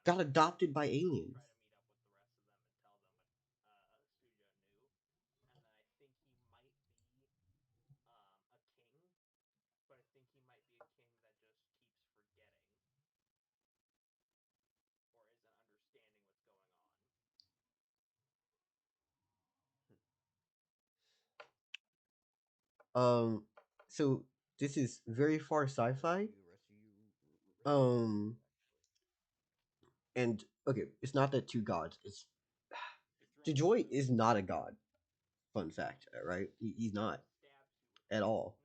got adopted by aliens. Um, so this is very far sci-fi. Um, and okay, it's not that two gods. It's Jjoy is not a god. Fun fact, right? He's not at all.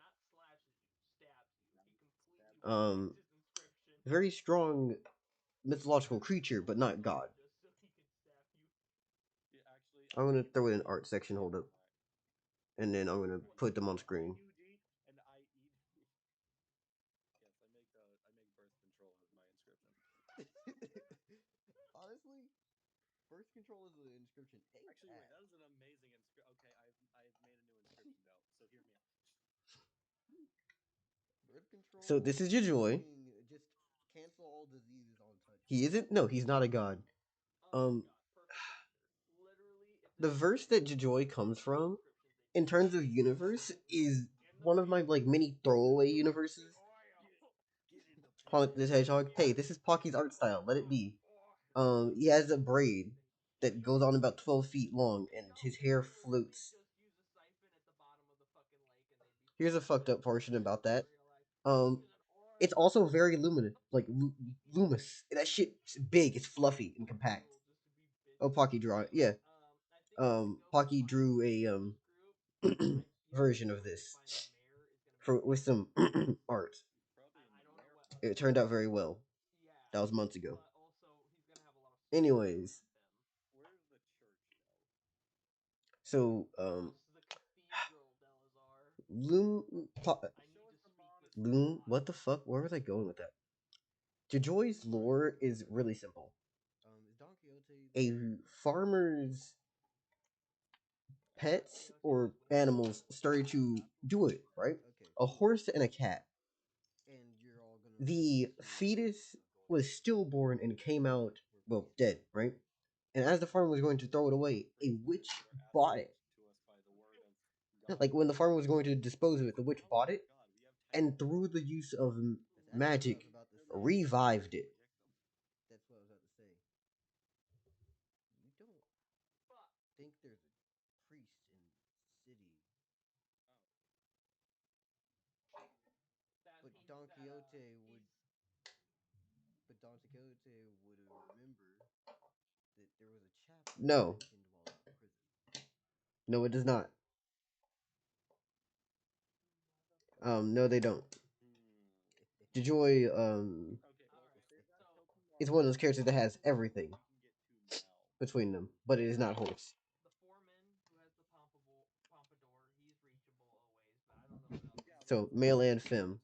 Um, very strong mythological creature, but not god. I'm gonna throw it in art section. Hold up, and then I'm gonna put them on screen. Honestly, birth control is an inscription. So this is your joy. He isn't. No, he's not a god. Um, the verse that Jjoy comes from, in terms of universe, is one of my like mini throwaway universes. Honk this hedgehog. Hey, this is Pocky's art style. Let it be. He has a braid that goes on about 12 feet long, and his hair floats. Here's a fucked up portion about that. Um, it's also very luminous, like luminous. That shit's big. It's fluffy and compact. Oh, Pocky draw it. Yeah. Pocky drew a version of this for with some art. It turned out very well. That was months ago. Anyways, so Loom, Loom. What the fuck? Where was I going with that? Jojoy's lore is really simple. A farmer's pets or animals started to do it, right? A horse and a cat. The fetus was stillborn and came out, well, dead, right? And as the farmer was going to throw it away, a witch bought it. Like when the farmer was going to dispose of it, the witch bought it and through the use of magic revived it. No, no, it does not. No, they don't. Joy is one of those characters that has everything between them, but it is not horse. So male and femme.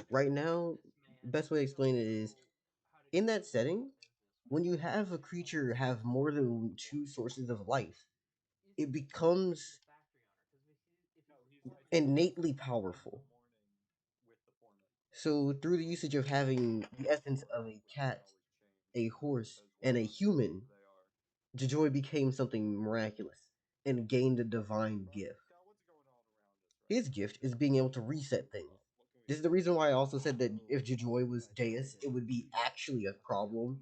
Right now, best way to explain it is in that setting, when you have a creature have more than two sources of life, it becomes innately powerful. So through the usage of having the essence of a cat, a horse, and a human, Joy became something miraculous and gained a divine gift. His gift is being able to reset things. This is the reason why I also said that if Joy was Deus, it would be actually a problem.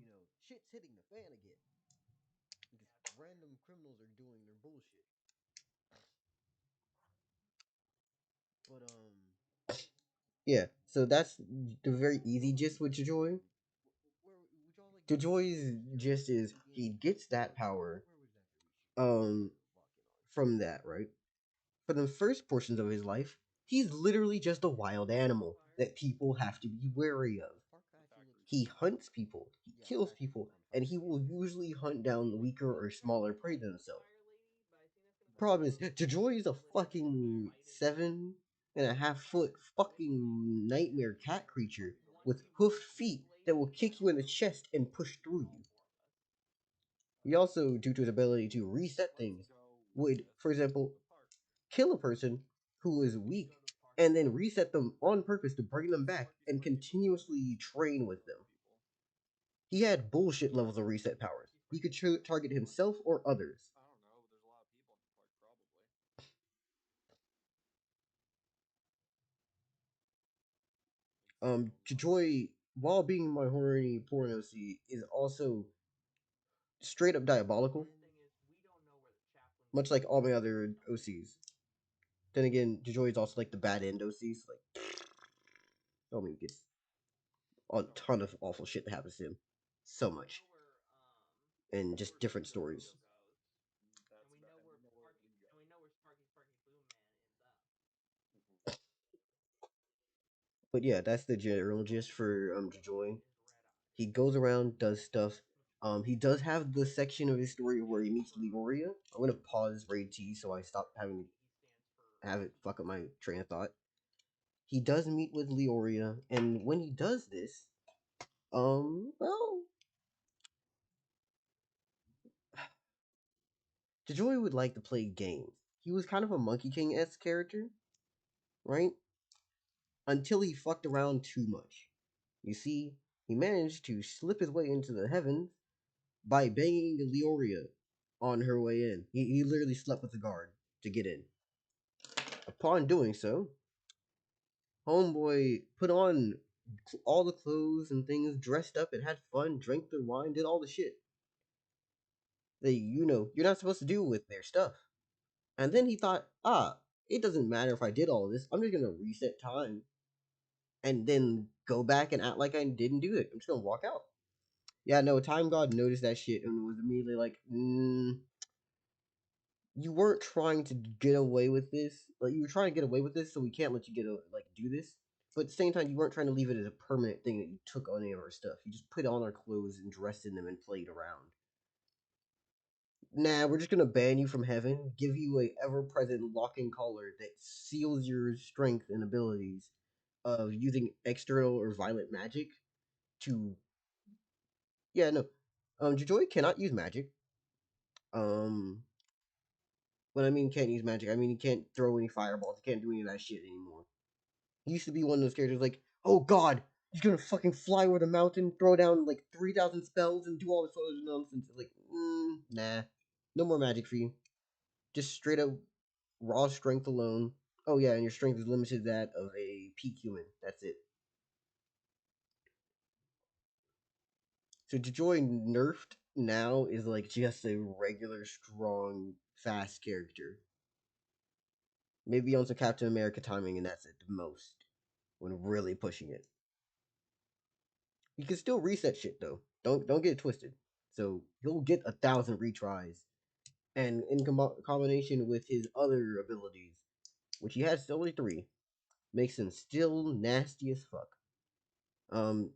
Yeah, so that's the very easy gist with Joy. Joy's gist is he gets that power um from that, right? For the first portions of his life, he's literally just a wild animal that people have to be wary of. He hunts people, he kills people, and he will usually hunt down weaker or smaller prey than himself. Problem is, Jojoy is a fucking 7.5 foot fucking nightmare cat creature with hoofed feet that will kick you in the chest and push through you. He also, due to his ability to reset things, would, for example, kill a person who is weak, and then reset them on purpose to bring them back and continuously train with them. He had bullshit levels of reset powers. He could target himself or others. Jjoy, while being my horny porn OC, is also straight up diabolical, much like all my other OCs. Then again, Jjoy is also like the bad end OCs. Like, oh, I mean, gets a ton of awful shit that happens to him. So much. And just different stories. But yeah, that's the general gist for Jjoy. He goes around, does stuff. He does have the section of his story where he meets Leauria. I'm gonna pause Raid T so I stop having to have it fuck up my train of thought. He does meet with Leauria, and when he does this, well, Jjoy would like to play games. He was kind of a Monkey King esque character, right? Until he fucked around too much. You see, he managed to slip his way into the heavens by banging Leoria on her way in. He literally slept with the guard to get in. Upon doing so, Homeboy put on all the clothes and things, dressed up and had fun, drank their wine, did all the shit that you're not supposed to do with their stuff. And then he thought, it doesn't matter if I did all of this. I'm just gonna reset time and then go back and act like I didn't do it. I'm just gonna walk out. Yeah, no, Time God noticed that shit and was immediately like, you weren't trying to get away with this. Like, you were trying to get away with this, so we can't let you do this. But at the same time, you weren't trying to leave it as a permanent thing that you took on any of our stuff. You just put on our clothes and dressed in them and played around. Nah, we're just gonna ban you from heaven, give you a ever-present locking collar that seals your strength and abilities of using external or violent magic to. Yeah, no. Jjoy cannot use magic. Um, when I mean can't use magic, I mean he can't throw any fireballs. He can't do any of that shit anymore. He used to be one of those characters like, oh god, he's gonna fucking fly over the mountain, throw down like 3,000 spells, and do all this other nonsense. Like, nah, no more magic for you. Just straight up raw strength alone. Oh yeah, and your strength is limited to that of a peak human. That's it. So Joy nerfed now is like just a regular strong fast character. Maybe on some Captain America timing, and that's it the most when really pushing it. You can still reset shit though. Don't get it twisted. So he'll get 1,000 retries, and in combination with his other abilities, which he has only three, makes him still nasty as fuck. Um,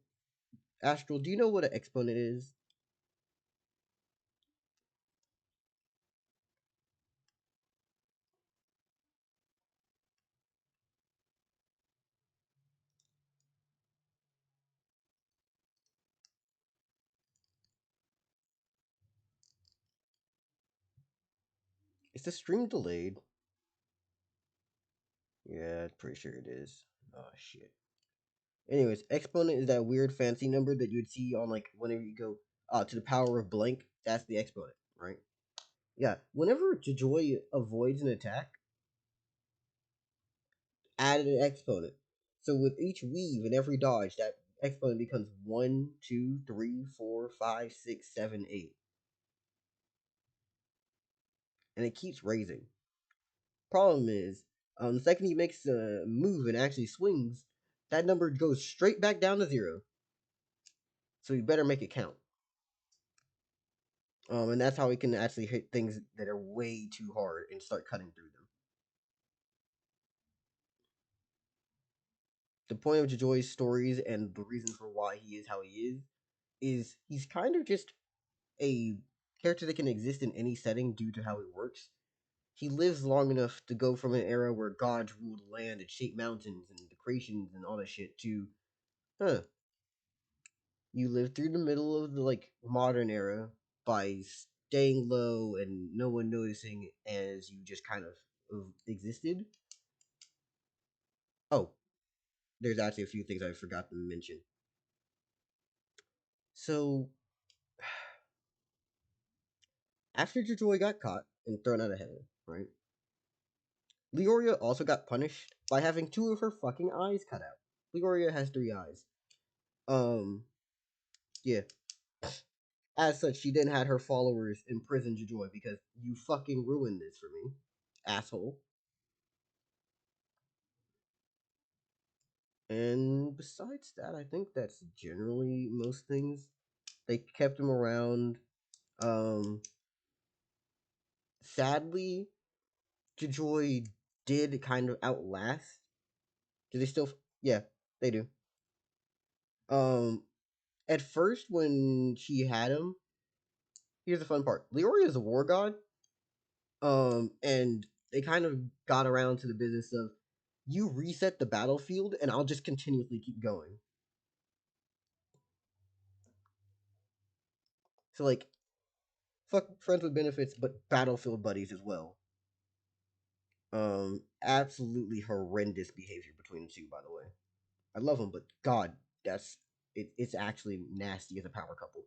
Astral, do you know what an exponent is? Is the stream delayed? Yeah, pretty sure it is. Oh shit. Anyways, exponent is that weird fancy number that you'd see on like whenever you go to the power of blank. That's the exponent, right? Yeah. Whenever Joy avoids an attack, add an exponent. So with each weave and every dodge, that exponent becomes 1, 2, 3, 4, 5, 6, 7, 8, and it keeps raising. Problem is, the second he makes a move and actually swings, that number goes straight back down to 0. So you better make it count. And that's how he can actually hit things that are way too hard and start cutting through them. The point of Jojoy's stories and the reason for why he is how he is he's kind of just a character that can exist in any setting due to how it works. He lives long enough to go from an era where gods ruled land and shaped mountains and the creations and all that shit to, huh, you live through the middle of the like modern era by staying low and no one noticing as you just kind of existed. Oh, there's actually a few things I forgot to mention. So after Jjoy got caught and thrown out of heaven, right? Leauria also got punished by having two of her fucking eyes cut out. Leauria has three eyes. Um, yeah. As such, she then had her followers imprison Jjoy because you fucking ruined this for me, asshole. And besides that, I think that's generally most things. They kept him around. Um, Sadly, Jjoy did kind of outlast. Do they still? Yeah, they do. Um, at first, when she had him, here's the fun part: Leauria is a war god. And they kind of got around to the business of you reset the battlefield, and I'll just continuously keep going. So like, fuck friends with benefits, but battlefield buddies as well. Absolutely horrendous behavior between the two. By the way, I love them, but God, that's it's actually nasty as a power couple.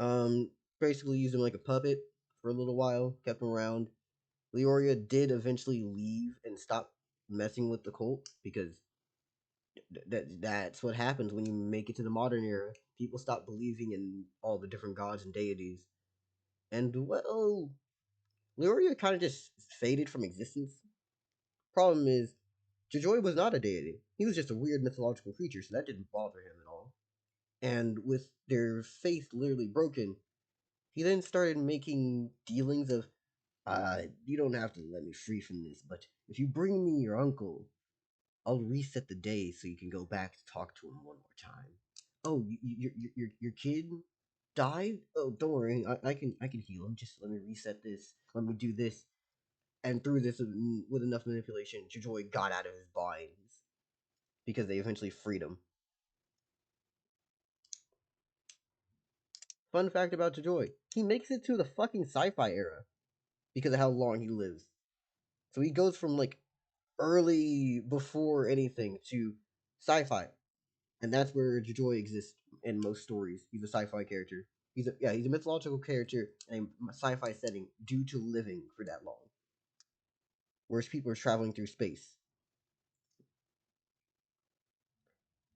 Um, Basically used him like a puppet for a little while, kept him around. Leauria did eventually leave and stop messing with the cult because that's what happens when you make it to the modern era. People stop believing in all the different gods and deities, and well, Leauria kind of just faded from existence. Problem is, Jjoy was not a deity. He was just a weird mythological creature, so that didn't bother him at all. And with their faith literally broken, he then started making dealings of, you don't have to let me free from this, but if you bring me your uncle, I'll reset the day so you can go back to talk to him one more time. Oh, your kid died? Oh, don't worry, I can heal him. Just let me reset this. Let me do this. And through this, with enough manipulation, Jjoy got out of his binds because they eventually freed him. Fun fact about Jjoy: he makes it to the fucking sci-fi era because of how long he lives. So he goes from like early before anything to sci-fi, and that's where Jjoy exists in most stories. He's a sci-fi character. He's a mythological character in a sci-fi setting due to living for that long. Whereas people are traveling through space.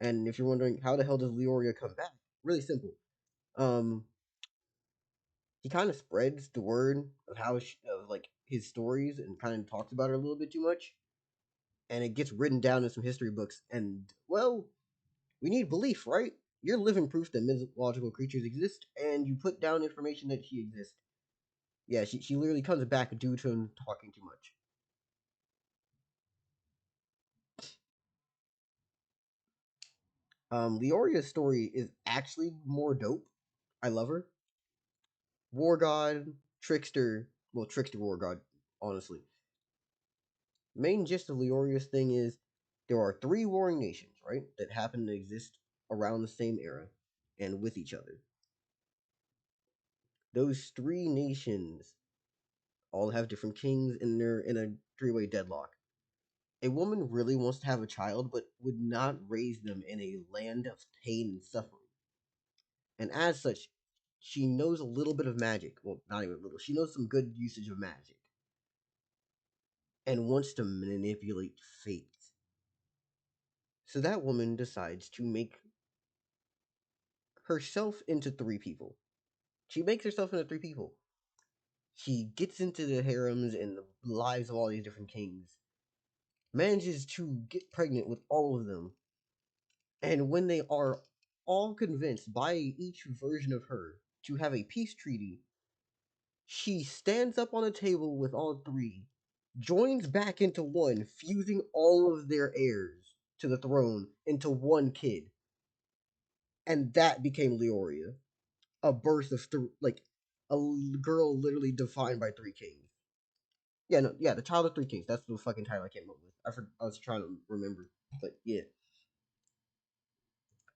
And if you're wondering how the hell does Leauria come back, really simple. Um, he kind of spreads the word of of like his stories and kind of talks about her a little bit too much, and it gets written down in some history books. And well, we need belief, right? You're living proof that mythological creatures exist, and you put down information that she exists. Yeah, she literally comes back due to him talking too much. Leoria's story is actually more dope. I love her. War god, trickster, well, trickster war god, honestly. Main gist of Leoria's thing is there are three warring nations, right, that happen to exist around the same era and with each other. Those three nations all have different kings and they're in a three-way deadlock. A woman really wants to have a child, but would not raise them in a land of pain and suffering. And as such, she knows a little bit of magic. Well, not even a little. She knows some good usage of magic and wants to manipulate fate. So that woman decides to make herself into three people. She makes herself into three people. She gets into the harems and the lives of all these different kings, manages to get pregnant with all of them, and when they are all convinced by each version of her to have a peace treaty, she stands up on a table with all three, joins back into one, fusing all of their heirs to the throne into one kid. And that became Leauria, a birth of like a girl literally defined by three kings. Yeah, no, yeah, the child of three kings. That's the fucking title I came up with. I was trying to remember, but yeah.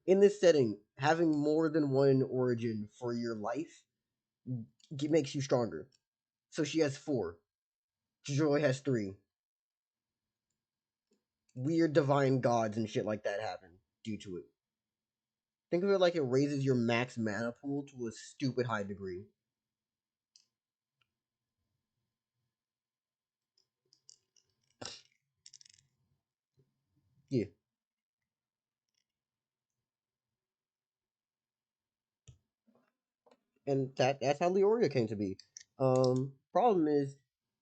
In this setting, having more than one origin for your life makes you stronger. So she has four. Jjoy has three. Weird divine gods and shit like that happen due to it. Think of it like it raises your max mana pool to a stupid high degree. Yeah. And that's how Leauria came to be. Problem is,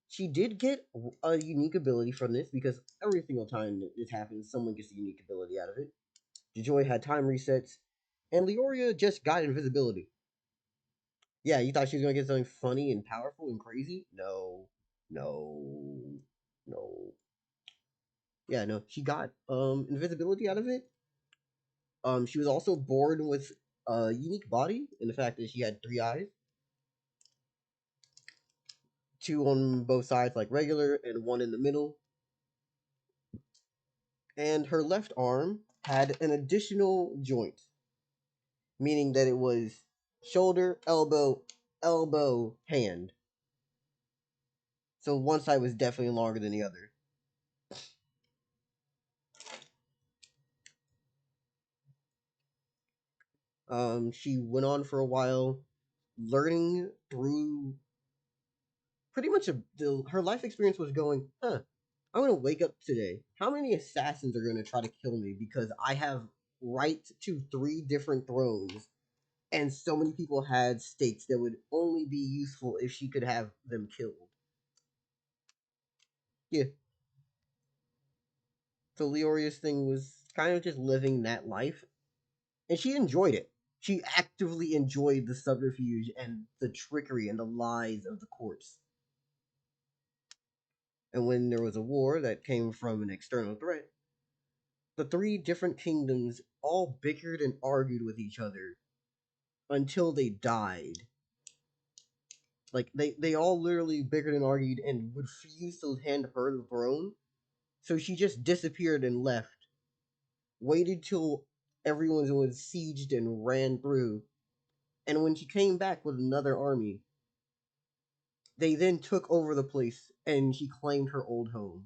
she did get a unique ability from this because every single time that this happens, someone gets a unique ability out of it. Jjoy had time resets, and Leauria just got invisibility. Yeah, you thought she was gonna get something funny and powerful and crazy? No, no, no. Yeah, no. She got invisibility out of it. She was also born with a unique body in the fact that she had three eyes, two on both sides like regular, and one in the middle. And her left arm had an additional joint, meaning that it was shoulder, elbow, elbow, hand. So one side was definitely longer than the other. She went on for a while, learning through pretty much her life experience was going, huh, I'm gonna wake up today. How many assassins are gonna try to kill me because I have right to three different thrones, and so many people had stakes that would only be useful if she could have them killed. Yeah. So Leoria's thing was kind of just living that life, and she enjoyed it. She actively enjoyed the subterfuge and the trickery and the lies of the courts. And when there was a war that came from an external threat, the three different kingdoms all bickered and argued with each other until they died. Like they all literally bickered and argued and refused to hand her the throne. So she just disappeared and left. Waited till everyone was sieged and ran through. And when she came back with another army, they then took over the place and she claimed her old home.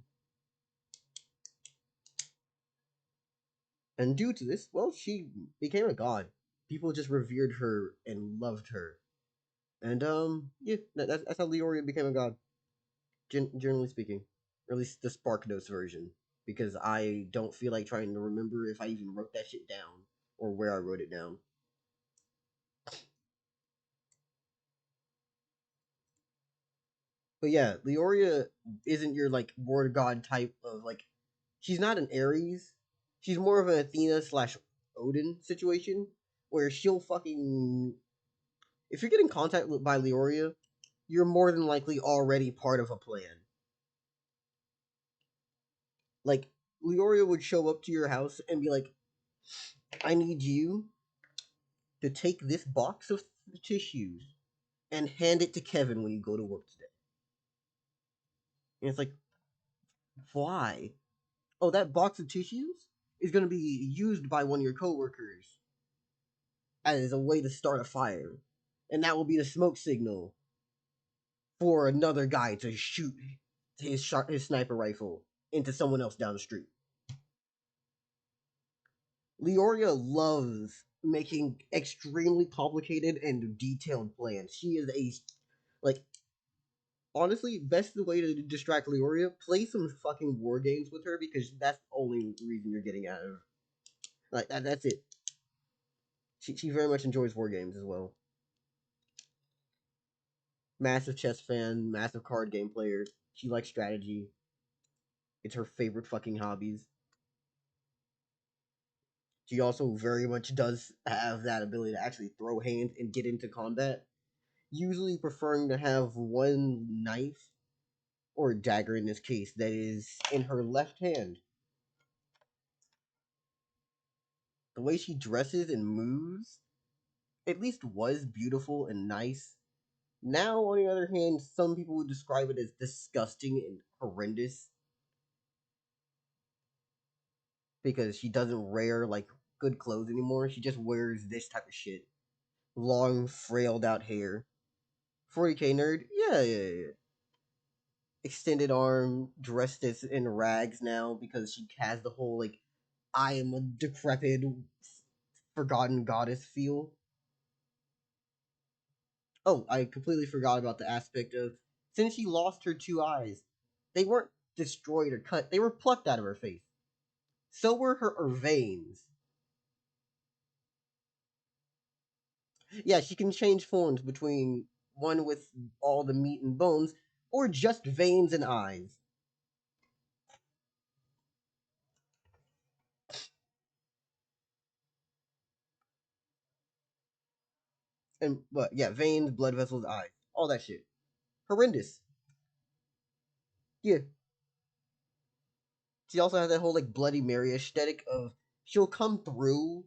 And due to this, well, she became a god. People just revered her and loved her. And yeah, that's how Leoria became a god. Generally speaking, or at least the Spark Notes version, because I don't feel like trying to remember if I even wrote that shit down or where I wrote it down. But yeah, Leoria isn't your like word god type of like. She's not an Ares. She's more of an Athena slash Odin situation where she'll fucking. If you're getting contacted by Leoria, you're more than likely already part of a plan. Like Leoria would show up to your house and be like, "I need you to take this box of tissues and hand it to Kevin when you go to work today." And it's like, why? Oh, that box of tissues is going to be used by one of your coworkers as a way to start a fire. And that will be the smoke signal for another guy to shoot his sniper rifle into someone else down the street. Leoria loves making extremely complicated and detailed plans. She is a like honestly, best way to distract Leoria, play some fucking war games with her because that's the only reason you're getting out of her. Like that's it. She very much enjoys war games as well. Massive chess fan, massive card game player. She likes strategy. It's her favorite fucking hobbies. She also very much does have that ability to actually throw hands and get into combat. Usually preferring to have one knife or dagger in this case that is in her left hand. The way she dresses and moves at least was beautiful and nice. Now, on the other hand, some people would describe it as disgusting and horrendous because she doesn't wear like good clothes anymore. She just wears this type of shit. Long, frailed out hair, 40K nerd. Yeah, yeah, yeah. Extended arm, dressed as in rags now because she has the whole like I am a decrepit, forgotten goddess feel. Oh, I completely forgot about the aspect of since she lost her two eyes, they weren't destroyed or cut; they were plucked out of her face. So were her veins. Yeah, she can change forms between one with all the meat and bones, or just veins and eyes. And but yeah, veins, blood vessels, eyes, all that shit. Horrendous. Yeah. She also has that whole like Bloody Mary aesthetic of she'll come through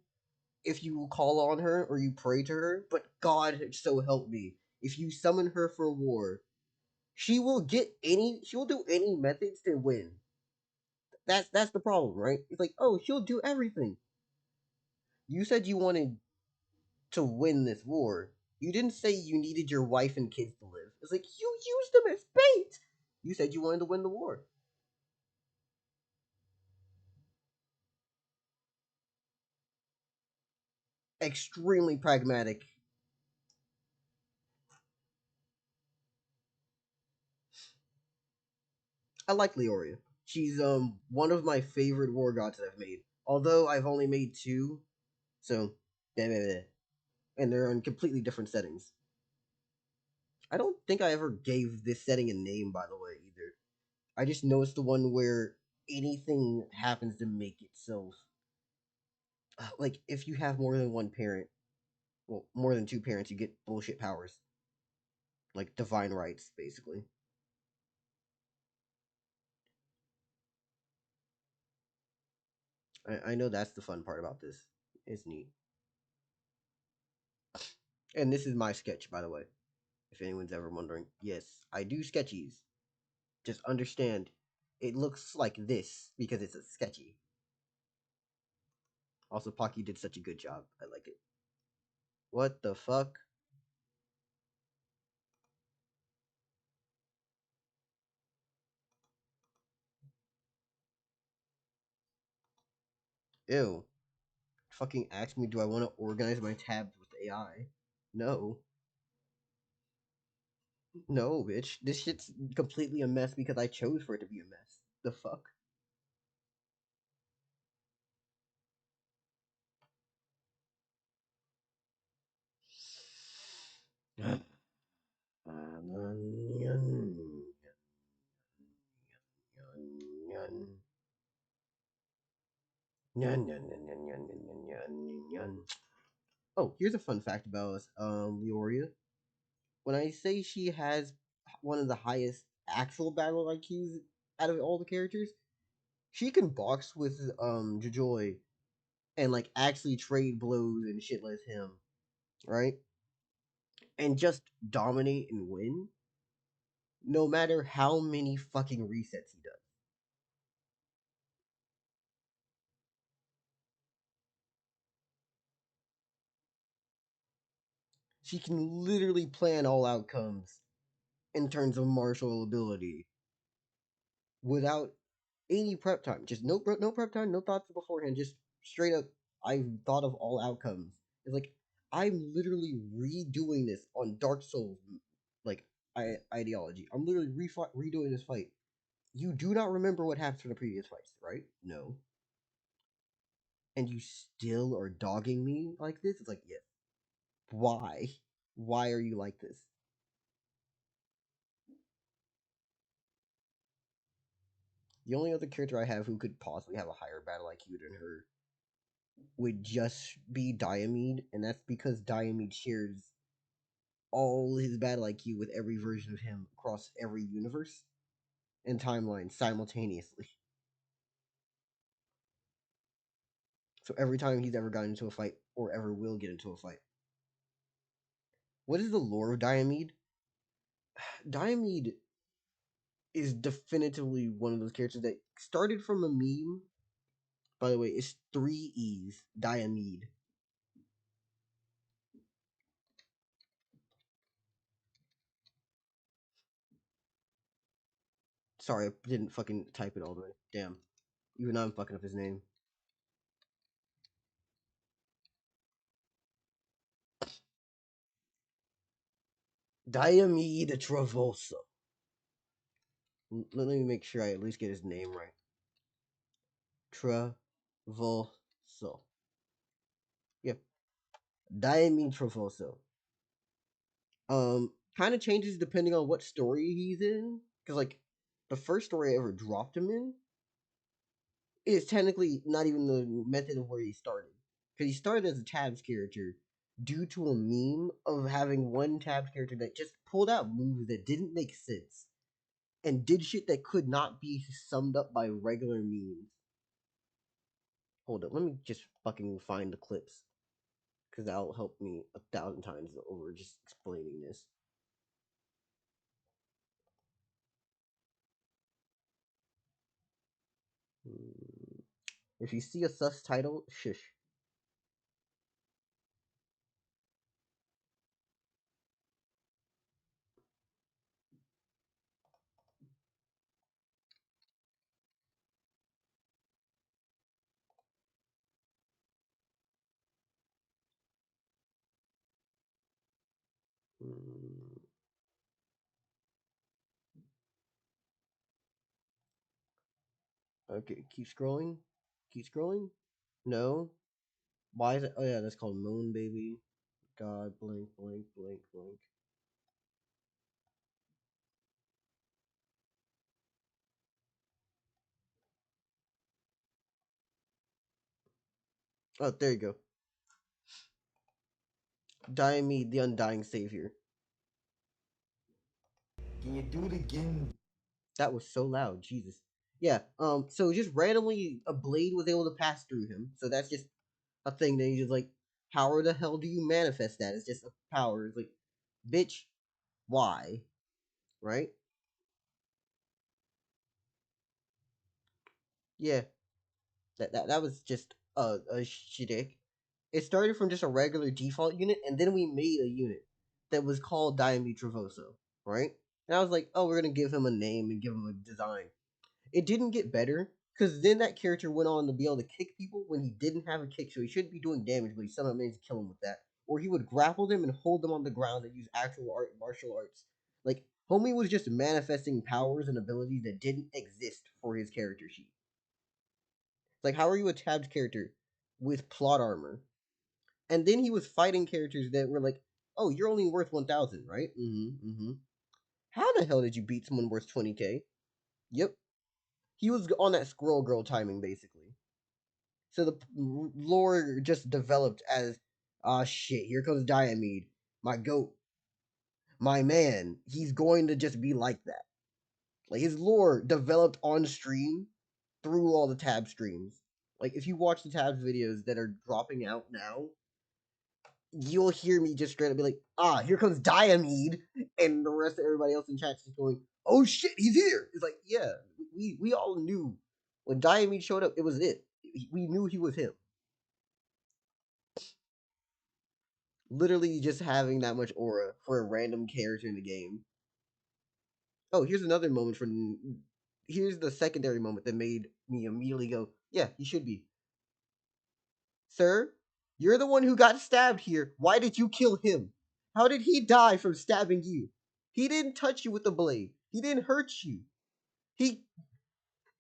if you call on her or you pray to her, but God so help me, if you summon her for war, she will do any methods to win. That's the problem, right? It's like, oh, she'll do everything. You said you wanted to win this war. You didn't say you needed your wife and kids to live. It's like you used them as bait. You said you wanted to win the war. Extremely pragmatic. I like Leauria. She's one of my favorite war gods that I've made. Although I've only made two, so blah, blah, blah. And they're in completely different settings. I don't think I ever gave this setting a name, by the way, either. I just know it's the one where anything happens to make itself like if you have more than one parent, well, more than two parents, you get bullshit powers, like divine rights, basically. I know that's the fun part about this. It's neat, and this is my sketch, by the way. If anyone's ever wondering, yes, I do sketchies. Just understand, it looks like this because it's a sketchy. Also, Pocky did such a good job. I like it. What the fuck? Ew. Fucking ask me, do I want to organize my tabs with AI? No. No, bitch. This shit's completely a mess because I chose for it to be a mess. The fuck? Oh, here's a fun fact about Leoria. When I say she has one of the highest actual battle IQs out of all the characters, she can box with Jjoy and like actually trade blows and shit like him, right? And just dominate and win, no matter how many fucking resets he does. She can literally plan all outcomes in terms of martial ability without any prep time. Just no prep time, no thoughts beforehand. Just straight up, I've thought of all outcomes. It's like I'm literally redoing this on Dark Souls, like ideology. I'm literally redoing this fight. You do not remember what happened from the previous fights, right? No, and you still are dogging me like this. It's like, yeah, why? Why are you like this? The only other character I have who could possibly have a higher battle IQ than her would just be Diomede, and that's because Diomede shares all his battle IQ with every version of him across every universe and timeline simultaneously. So every time he's ever gotten into a fight or ever will get into a fight. What is the lore of Diomede? Diomede is definitively one of those characters that started from a meme. By the way, it's three E's. Diomede. Sorry, I didn't fucking type it all the way. Damn. Even I'm fucking up his name. Diomede Travoso. Let me make sure I at least get his name right. Travoso. Yep. Diomede Travoso. Kind of changes depending on what story he's in. Because, like, the first story I ever dropped him in is technically not even the method of where he started. Because he started as a Tabs character due to a meme of having one Tabs character that just pulled out moves that didn't make sense and did shit that could not be summed up by regular memes. Hold up, let me just fucking find the clips. Because that'll help me 1,000 times over just explaining this. If you see a sus title, shush. Mm, okay, keep scrolling. Keep scrolling. No. Why is it? Oh yeah, that's called Moon Baby. God, blink, blink, blink, blink. Oh, there you go. Diomede, the Undying Savior. Can you do it again? That was so loud, Jesus. Yeah. So just randomly, a blade was able to pass through him. So that's just a thing that he's just like, how the hell do you manifest that? It's just a power. It's like, bitch, why? Right? Yeah. That was just a shtick. It started from just a regular default unit, and then we made a unit that was called Diomede Travoso, right? And I was like, oh, we're gonna give him a name and give him a design. It didn't get better because then that character went on to be able to kick people when he didn't have a kick, so he shouldn't be doing damage, but he somehow managed to kill him with that. Or he would grapple them and hold them on the ground and use actual martial arts. Like homie was just manifesting powers and abilities that didn't exist for his character sheet. Like, how are you a tabbed character with plot armor? And then he was fighting characters that were like, "Oh, you're only worth 1,000, right? Mm-hmm. Mm-hmm. How the hell did you beat someone worth 20k?" Yep, he was on that squirrel girl timing basically. So the lore just developed as, ah shit, here comes Diomede, my goat, my man. He's going to just be like that. Like his lore developed on stream through all the tab streams. Like if you watch the tabs videos that are dropping out now, you'll hear me just straight up be like, ah, here comes Diomede, and the rest of everybody else in chat's just going, oh shit, he's here. It's like, yeah, we all knew when Diomede showed up, it was it. We knew he was him. Literally just having that much aura for a random character in the game. Oh, here's another moment from. Here's the secondary moment that made me immediately go, yeah, he should be. Sir, you're the one who got stabbed here. Why did you kill him? How did he die from stabbing you? He didn't touch you with the blade. He didn't hurt you. He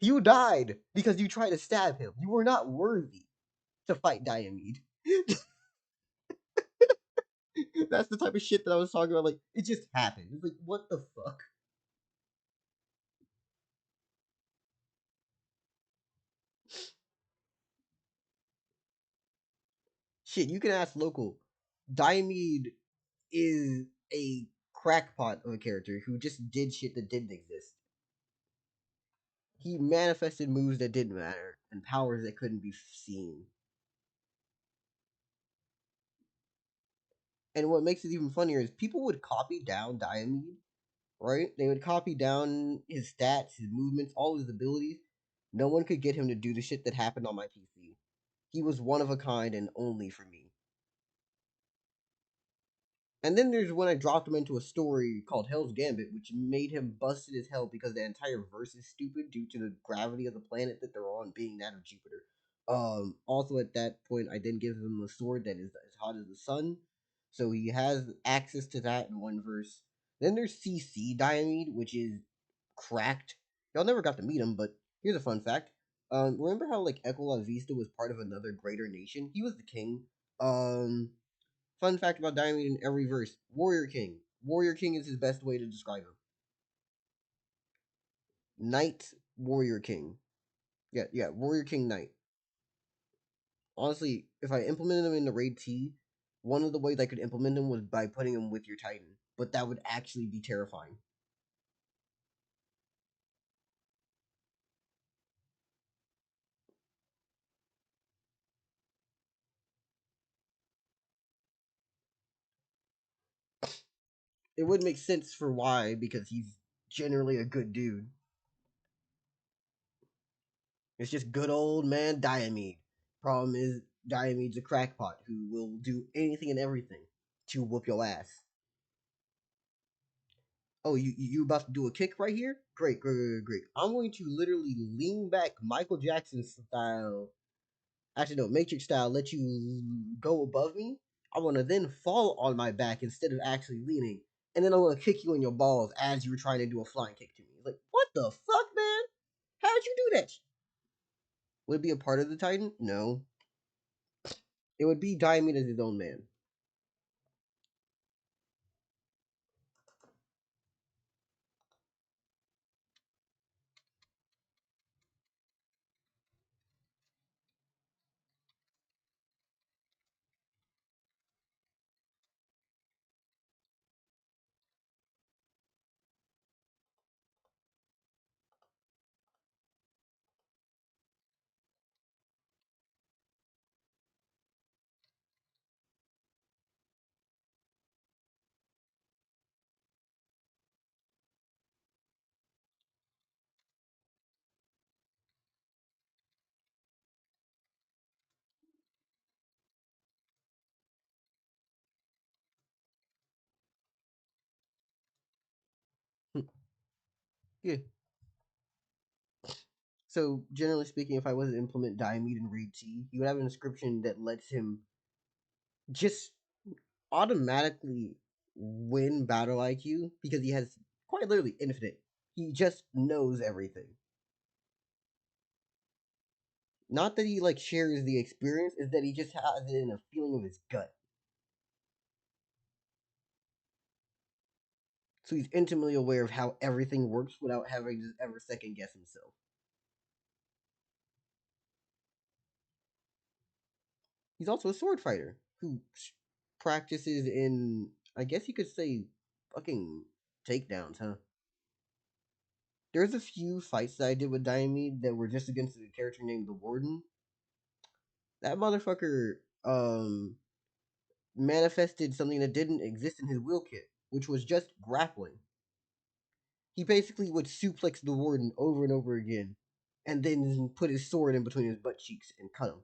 you died because you tried to stab him. You were not worthy to fight Diomede. That's the type of shit that I was talking about. Like, it just happened. It's like, what the fuck? Shit, you can ask local. Diomede is a crackpot of a character who just did shit that didn't exist. He manifested moves that didn't matter and powers that couldn't be seen. And what makes it even funnier is people would copy down Diomede, right? They would copy down his stats, his movements, all his abilities. No one could get him to do the shit that happened on my PC. He was one of a kind and only for me. And then there's when I dropped him into a story called Hell's Gambit, which made him busted as hell because the entire verse is stupid due to the gravity of the planet that they're on being that of Jupiter. Also at that point, I then give him a sword that is as hot as the sun, so he has access to that in one verse. Then there's CC Diomede, which is cracked. Y'all never got to meet him, but here's a fun fact. Remember how like Ecola Vista was part of another greater nation? He was the king. Um, Fun fact about Diamond in every verse: Warrior King. Warrior King is his best way to describe him. Knight, Warrior King. Yeah, Warrior King Knight. Honestly, if I implemented him in the raid T, one of the ways I could implement him was by putting him with your Titan, but that would actually be terrifying. It would make sense for why, because he's generally a good dude. It's just good old man Diomede. Problem is, Diomede's a crackpot who will do anything and everything to whoop your ass. Oh, you about to do a kick right here? Great, great, great, great. I'm going to literally lean back Michael Jackson style. Actually, no, Matrix style. Let you go above me. I want to then fall on my back instead of actually leaning, and then I'm gonna kick you in your balls as you were trying to do a flying kick to me. Like, what the fuck, man? How'd you do that? Would it be a part of the Titan? No, it would be Diamond as his own man. Yeah. So generally speaking, if I was to implement Diamede in Raid T, you would have an inscription that lets him just automatically win battle IQ because he has quite literally infinite. He just knows everything. Not that he like shares the experience, is that he just has it in a feeling of his gut. So he's intimately aware of how everything works without having to ever second guess himself. He's also a sword fighter who practices in, I guess you could say, fucking takedowns, huh? There's a few fights that I did with Diomede that were just against a character named the Warden. That motherfucker manifested something that didn't exist in his will kit, which was just grappling. He basically would suplex the Warden over and over again, and then put his sword in between his butt cheeks and cut him.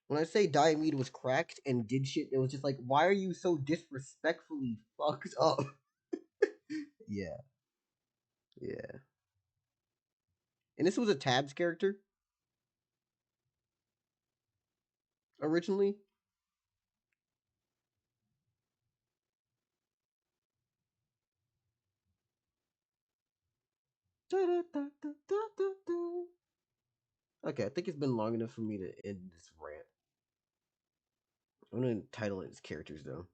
When I say Diomede was cracked and did shit, it was just like, why are you so disrespectfully fucked up? Yeah, yeah. And this was a Tabs character originally. Okay, I think it's been long enough for me to end this rant. I'm gonna title it as characters though.